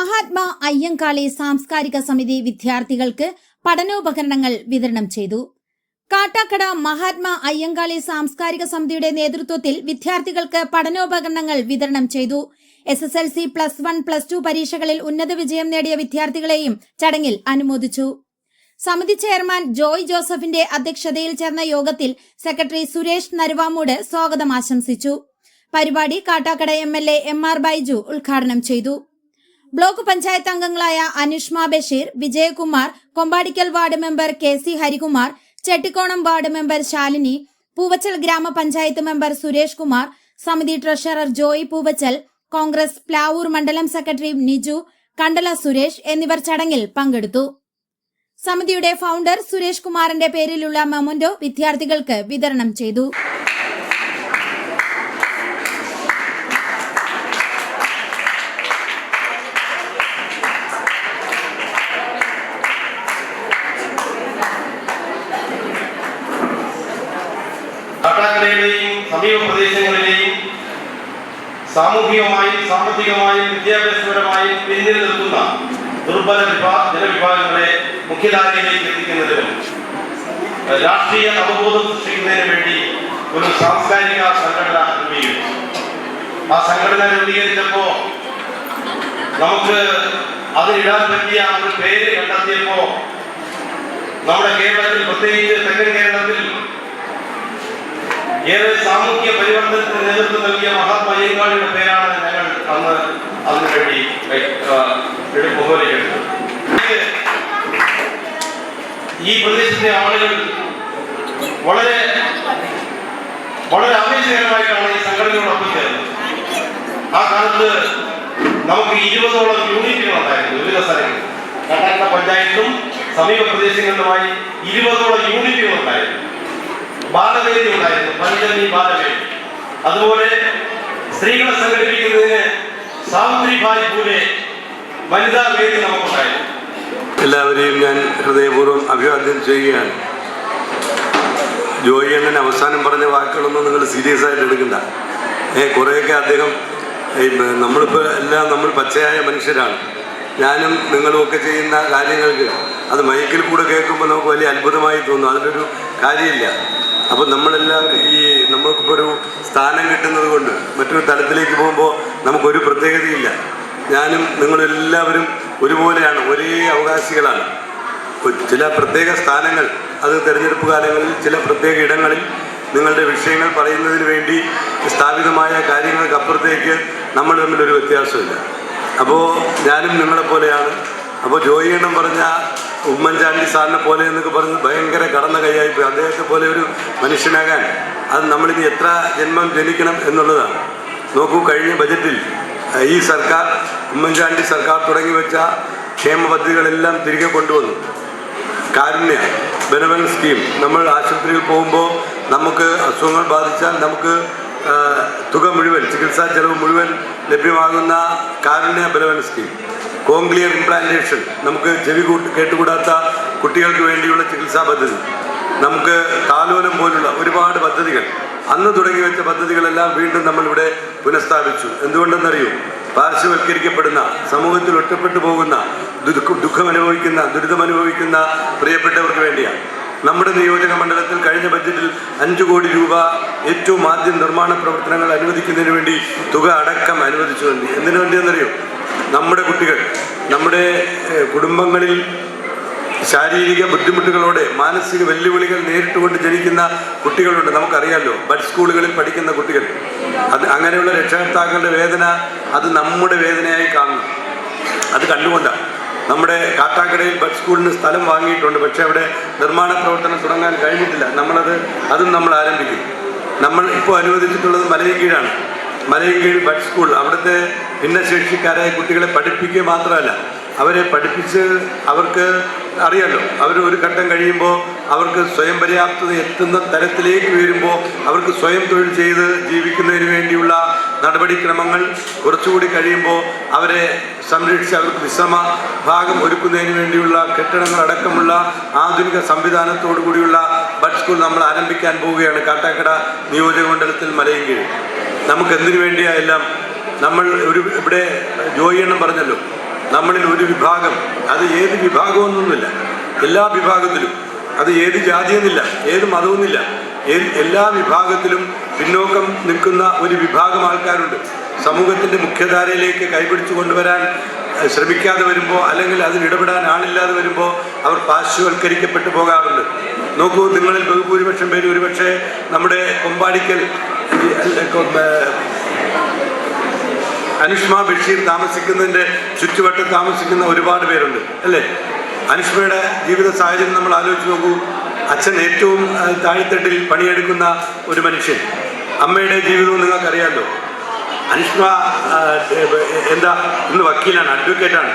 മഹാത്മാ അയ്യങ്കാളി സാംസ്കാരിക സമിതി വിദ്യാർത്ഥികൾക്ക് പഠനോപകരണങ്ങൾ വിതരണം ചെയ്തു. കാട്ടാക്കട മഹാത്മാ അയ്യങ്കാളി സാംസ്കാരിക സമിതിയുടെ നേതൃത്വത്തിൽ വിദ്യാർത്ഥികൾക്ക് പഠനോപകരണങ്ങൾ വിതരണം ചെയ്തു. SSLC +1, +2 പരീക്ഷകളിൽ ഉന്നത വിജയം നേടിയ വിദ്യാർത്ഥികളെയും ചടങ്ങിൽ അനുമോദിച്ചു. സമിതി ചെയർമാൻ ജോയ് ജോസഫിന്റെ അധ്യക്ഷതയിൽ ചേർന്ന യോഗത്തിൽ സെക്രട്ടറി സുരേഷ് നരുവാമൂട് സ്വാഗതം ആശംസിച്ചു. പരിപാടി കാട്ടാക്കട MLA MR ബൈജു ഉദ്ഘാടനം ചെയ്തു. ബ്ലോക്ക് പഞ്ചായത്ത് അംഗങ്ങളായ Anushma Basheer, Vijayakumar, Kombadikkal ward member KC Harikumar, Chettikonam ward member Shalini, Poovachal grama panchayat member Suresh Kumar, സമിതി ട്രഷറർ ജോയ് പൂവച്ചൽ, കോൺഗ്രസ് പ്ലാവൂർ മണ്ഡലം സെക്രട്ടറി നിജു, കണ്ടല സുരേഷ് എന്നിവർ ചടങ്ങിൽ പങ്കെടുത്തു. സമിതിയുടെ ഫൗണ്ടർ സുരേഷ് കുമാറിന്റെ പേരിലുള്ള മെമന്റോ വിദ്യാർത്ഥികൾക്ക് വിതരണം ചെയ്തു. കാട്ടാക്കടയിലെയും സമീപ പ്രദേശങ്ങളിലെയും സാമൂഹികമായും സാമ്പത്തികമായും വിദ്യാഭ്യാസപരമായും പിന്നിൽ നിൽക്കുന്ന ദുർബല ജനവിഭാഗങ്ങളെ മുഖ്യധാരയിലേക്ക് എത്തിക്കുന്നതിനും രാഷ്ട്രീയ അവബോധം സൃഷ്ടിക്കുന്നതിന് വേണ്ടി ഒരു സാംസ്കാരിക സംഘടന രൂപീകരിച്ചു. ആ സംഘടന രൂപീകരിച്ചപ്പോ നമുക്ക് അതിനിടാൻ പറ്റിയ ഒരു പേര് കണ്ടെത്തിയപ്പോ നമ്മുടെ കേരളത്തിൽ, പ്രത്യേകിച്ച് തെക്കൻ കേരളത്തിൽ ഏറെ സാമൂഹ്യ പരിവർത്തനത്തിന് നേതൃത്വം നൽകിയ മഹാത്മാ അയ്യങ്കാളിയുടെ പേരാണ് ഞങ്ങൾ അന്ന് അതിനുവേണ്ടി മുഖവിലക്കെടുത്തത്. ഈ പ്രദേശത്തെ ആളുകൾ വളരെ വളരെ ആവേശകരമായിട്ടാണ് ഈ സംഘടനയോടൊപ്പം ചേർന്നത്. ആ കാലത്ത് നമുക്ക് 20ഓളം യൂണിറ്റുകളുണ്ടായിരുന്നു. വിവിധ സ്ഥലങ്ങളിൽ കാട്ടാക്കട പഞ്ചായത്തും സമീപ പ്രദേശങ്ങളിലുമായി 20ഓളം യൂണിറ്റുകളുണ്ടായിരുന്നു. ബാലവേദി ഉണ്ടായിരുന്നു, പഞ്ചമി ബാലവേദി. അതുപോലെ സ്ത്രീകളെ സംഘടിപ്പിക്കുന്നതിന് സാവിത്രിബായി പൂലെ വനിതാ വേദി നമുക്കുണ്ടായിരുന്നു. എല്ലാവരെയും ഞാൻ ഹൃദയപൂർവ്വം അഭിവാദ്യം ചെയ്യുകയാണ്. ജോയി അണ്ണൻ അവസാനം പറഞ്ഞ വാക്കുകളൊന്നും നിങ്ങൾ സീരിയസ് ആയിട്ട് എടുക്കണ്ട. കുറേയൊക്കെ അദ്ദേഹം നമ്മളിപ്പോൾ എല്ലാം നമ്മൾ പച്ചയായ മനുഷ്യരാണ്. ഞാനും നിങ്ങളുമൊക്കെ ചെയ്യുന്ന കാര്യങ്ങൾക്ക് അത് മൈക്കിൽ കൂടെ കേൾക്കുമ്പോൾ നമുക്ക് വലിയ അത്ഭുതമായി തോന്നും. അതിലൊരു കാര്യമില്ല. അപ്പോൾ നമ്മളെല്ലാവരും നമ്മൾക്കിപ്പോൾ ഒരു സ്ഥാനം കിട്ടുന്നത് കൊണ്ട് മറ്റൊരു തലത്തിലേക്ക് പോകുമ്പോൾ നമുക്കൊരു പ്രത്യേകതയില്ല. ഞാനും നിങ്ങളെല്ലാവരും ഒരുപോലെയാണ്, ഒരേ അവകാശികളാണ്. ചില പ്രത്യേക സ്ഥാനങ്ങൾ, അത് തിരഞ്ഞെടുപ്പ് കാലങ്ങളിൽ ചില പ്രത്യേക ഇടങ്ങളിൽ നിങ്ങളുടെ വിഷയങ്ങൾ പറയുന്നതിന് വേണ്ടി സ്ഥാപിതമായ കാര്യങ്ങൾക്കപ്പുറത്തേക്ക് നമ്മൾ തമ്മിലൊരു വ്യത്യാസമില്ല. അപ്പോൾ ഞാനും നിങ്ങളെപ്പോലെയാണ്. അപ്പോൾ ജോയി അണ്ണൻ പറഞ്ഞ ഉമ്മൻചാണ്ടി സാറിനെ പോലെ എന്നൊക്കെ പറഞ്ഞ് ഭയങ്കര കടന്ന കൈയായിപ്പോയി. അദ്ദേഹത്തെ പോലെ ഒരു മനുഷ്യനാകാൻ അത് നമ്മളിനി എത്ര ജന്മം ജനിക്കണം എന്നുള്ളതാണ്. നോക്കൂ, കഴിഞ്ഞ ബജറ്റിൽ ഈ സർക്കാർ, ഉമ്മൻചാണ്ടി സർക്കാർ തുടങ്ങി വെച്ച ക്ഷേമ പദ്ധതികളെല്ലാം തിരികെ കൊണ്ടുവന്നു. കാരുണ്യ ബെനവൽ സ്കീം, നമ്മൾ ആശുപത്രിയിൽ പോകുമ്പോൾ നമുക്ക് അസുഖങ്ങൾ ബാധിച്ചാൽ നമുക്ക് തുക മുഴുവൻ, ചികിത്സാ ചെലവ് മുഴുവൻ ലഭ്യമാകുന്ന കാരുണ്യ ബെനവൽ സ്കീം. കോംഗ്ലിയർ ഇംപ്ലാന്റേഷൻ, നമുക്ക് ചെവി കേട്ടുകൂടാത്ത കുട്ടികൾക്ക് വേണ്ടിയുള്ള ചികിത്സാ പദ്ധതി. നമുക്ക് താലോലം പോലുള്ള ഒരുപാട് പദ്ധതികൾ, അന്ന് തുടങ്ങി വെച്ച പദ്ധതികളെല്ലാം വീണ്ടും നമ്മളിവിടെ പുനഃസ്ഥാപിച്ചു. എന്തുകൊണ്ടെന്നറിയൂ? പാർശ്വവൽക്കരിക്കപ്പെടുന്ന, സമൂഹത്തിൽ ഒറ്റപ്പെട്ടു പോകുന്ന, ദുഃഖമനുഭവിക്കുന്ന, ദുരിതമനുഭവിക്കുന്ന പ്രിയപ്പെട്ടവർക്ക് വേണ്ടിയാണ്. നമ്മുടെ നിയോജക മണ്ഡലത്തിൽ കഴിഞ്ഞ ബജറ്റിൽ 5 കോടി രൂപ ഏറ്റവും ആദ്യം നിർമ്മാണ പ്രവർത്തനങ്ങൾ അനുവദിക്കുന്നതിന് വേണ്ടി തുക അടക്കം അനുവദിച്ചു. എന്തിനു വേണ്ടിയെന്നറിയോ? നമ്മുടെ കുട്ടികൾ, നമ്മുടെ കുടുംബങ്ങളിൽ ശാരീരിക ബുദ്ധിമുട്ടുകളോടെ മാനസിക വെല്ലുവിളികൾ നേരിട്ടുകൊണ്ട് ജനിക്കുന്ന കുട്ടികളുണ്ട്. നമുക്കറിയാമല്ലോ, ബഡ് സ്കൂളുകളിൽ പഠിക്കുന്ന കുട്ടികൾ. അങ്ങനെയുള്ള രക്ഷകർത്താക്കളുടെ വേദന അത് നമ്മുടെ വേദനയായി കാണണം. അത് കണ്ടുകൊണ്ടാണ് നമ്മുടെ കാട്ടാക്കടയിൽ ബഡ് സ്കൂളിന് സ്ഥലം വാങ്ങിയിട്ടുണ്ട്. പക്ഷേ അവിടെ നിർമ്മാണ പ്രവർത്തനം തുടങ്ങാൻ കഴിഞ്ഞിട്ടില്ല. അതും നമ്മൾ ആരംഭിക്കും. നമ്മൾ ഇപ്പോൾ അനുവദിച്ചിട്ടുള്ളത് മലയൻകീഴാണ്. മലയൻകീഴ് ബഡ് സ്കൂൾ, അവിടുത്തെ ഭിന്നശേഷിക്കാരായ കുട്ടികളെ പഠിപ്പിക്കുക മാത്രമല്ല, അവരെ പഠിപ്പിച്ച് അവർക്ക് അറിയാമല്ലോ, അവർ ഒരു ഘട്ടം കഴിയുമ്പോൾ അവർക്ക് സ്വയം പര്യാപ്തത എത്തുന്ന തരത്തിലേക്ക് വരുമ്പോൾ അവർക്ക് സ്വയം തൊഴിൽ ചെയ്ത് ജീവിക്കുന്നതിന് വേണ്ടിയുള്ള നടപടിക്രമങ്ങൾ കുറച്ചുകൂടി കഴിയുമ്പോൾ അവരെ സംരക്ഷിച്ച് അവർക്ക് വിശ്രമ ഭാഗം ഒരുക്കുന്നതിന് വേണ്ടിയുള്ള കെട്ടിടങ്ങളടക്കമുള്ള ആധുനിക സംവിധാനത്തോടു കൂടിയുള്ള ബഡ് സ്കൂൾ നമ്മൾ ആരംഭിക്കാൻ പോവുകയാണ് കാട്ടാക്കട നിയോജക മണ്ഡലത്തിൽ നമുക്ക് എന്തിനു വേണ്ടിയായെല്ലാം നമ്മൾ ഇവിടെ ജോയി എണ്ണം പറഞ്ഞല്ലോ, നമ്മളിൽ ഒരു വിഭാഗം, അത് ഏത് വിഭാഗമൊന്നുമില്ല, എല്ലാ വിഭാഗത്തിലും, അത് ഏത് ജാതിയെന്നില്ല, ഏത് മതവുമില്ല, എല്ലാ വിഭാഗത്തിലും പിന്നോക്കം നിൽക്കുന്ന ഒരു വിഭാഗം ആൾക്കാരുണ്ട്. സമൂഹത്തിൻ്റെ മുഖ്യധാരയിലേക്ക് കൈപിടിച്ചു കൊണ്ടുവരാൻ ശ്രമിക്കാതെ വരുമ്പോൾ, അല്ലെങ്കിൽ അതിൽ ഇടപെടാൻ ആളില്ലാതെ വരുമ്പോൾ അവർ പാർശ്വവൽക്കരിക്കപ്പെട്ടു പോകാറുണ്ട്. നോക്കൂ, നിങ്ങളിൽ ബഹുഭൂരിപക്ഷം പേര് ഒരുപക്ഷെ നമ്മുടെ കൊമ്പാടിക്കൽ അനുഷ്മ ബഷീർ താമസിക്കുന്നതിൻ്റെ ചുറ്റുവട്ടത്ത് താമസിക്കുന്ന ഒരുപാട് പേരുണ്ട്, അല്ലേ? അനുഷ്മയുടെ ജീവിത സാഹചര്യം നമ്മൾ ആലോചിച്ച് നോക്കൂ. അച്ഛൻ ഏറ്റവും താഴെത്തട്ടിൽ പണിയെടുക്കുന്ന ഒരു മനുഷ്യൻ, അമ്മയുടെ ജീവിതവും നിങ്ങൾക്കറിയാമല്ലോ. അനുഷ്മ എന്താ ഇന്ന് വക്കീലാണ്, അഡ്വക്കേറ്റാണ്,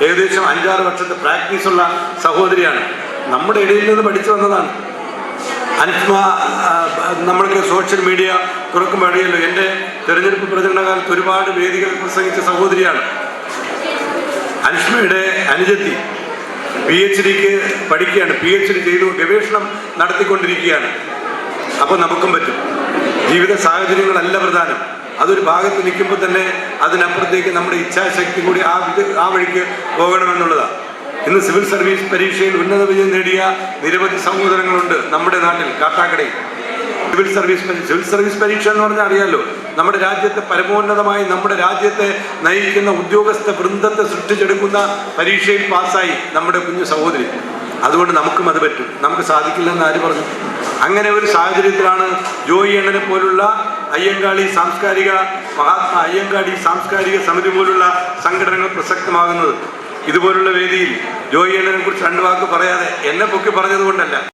ഏകദേശം 5-6 വർഷത്തെ പ്രാക്ടീസുള്ള സഹോദരിയാണ്. നമ്മുടെ ഇടയിൽ നിന്ന് പഠിച്ചു വന്നതാണ്. അനുഷ്മ നമ്മൾക്ക് സോഷ്യൽ മീഡിയ തുറക്കുമ്പോൾ അറിയാമല്ലോ, എൻ്റെ തെരഞ്ഞെടുപ്പ് പ്രചരണ കാലത്ത് ഒരുപാട് വേദികൾ പ്രസംഗിച്ച സഹോദരിയാണ്. അനുഷ്മയുടെ അനുജത്തി PhDക്ക് പഠിക്കുകയാണ്, PhD ചെയ്തു ഗവേഷണം നടത്തിക്കൊണ്ടിരിക്കുകയാണ്. അപ്പോൾ നമുക്കും പറ്റും. ജീവിത സാഹചര്യങ്ങളല്ല പ്രധാനം, അതൊരു ഭാഗത്ത് നിൽക്കുമ്പോൾ തന്നെ അതിനപ്പുറത്തേക്ക് നമ്മുടെ ഇച്ഛാശക്തി കൂടി ആ വഴിക്ക് പോകണമെന്നുള്ളതാണ്. ഇന്ന് സിവിൽ സർവീസ് പരീക്ഷയിൽ ഉന്നത വിജയം നേടിയ നിരവധി സഹോദരങ്ങളുണ്ട് നമ്മുടെ നാട്ടിൽ, കാട്ടാക്കടയിൽ. സിവിൽ സർവീസ് പരീക്ഷ എന്ന് പറഞ്ഞാൽ അറിയാമല്ലോ, നമ്മുടെ രാജ്യത്തെ പരമോന്നതമായി നമ്മുടെ രാജ്യത്തെ നയിക്കുന്ന ഉദ്യോഗസ്ഥ വൃന്ദത്തെ സൃഷ്ടിച്ചെടുക്കുന്ന പരീക്ഷയിൽ പാസ്സായി നമ്മുടെ കുഞ്ഞു സഹോദരി. അതുകൊണ്ട് നമുക്കും അത് പറ്റും, നമുക്ക് സാധിക്കില്ലെന്ന് ആര് പറഞ്ഞു? അങ്ങനെ ഒരു സാഹചര്യത്തിലാണ് ജോയി അണ്ണനെ പോലുള്ള മഹാത്മാ അയ്യങ്കാളി സാംസ്കാരിക സമിതി പോലുള്ള സംഘടനകൾ പ്രസക്തമാകുന്നത്. ഇതുപോലുള്ള വേദിയിൽ ജോയി അണ്ണനെ കുറിച്ച് 2 വാക്ക് പറയാതെ എന്നെ പൊക്കി പറഞ്ഞതുകൊണ്ടല്ല.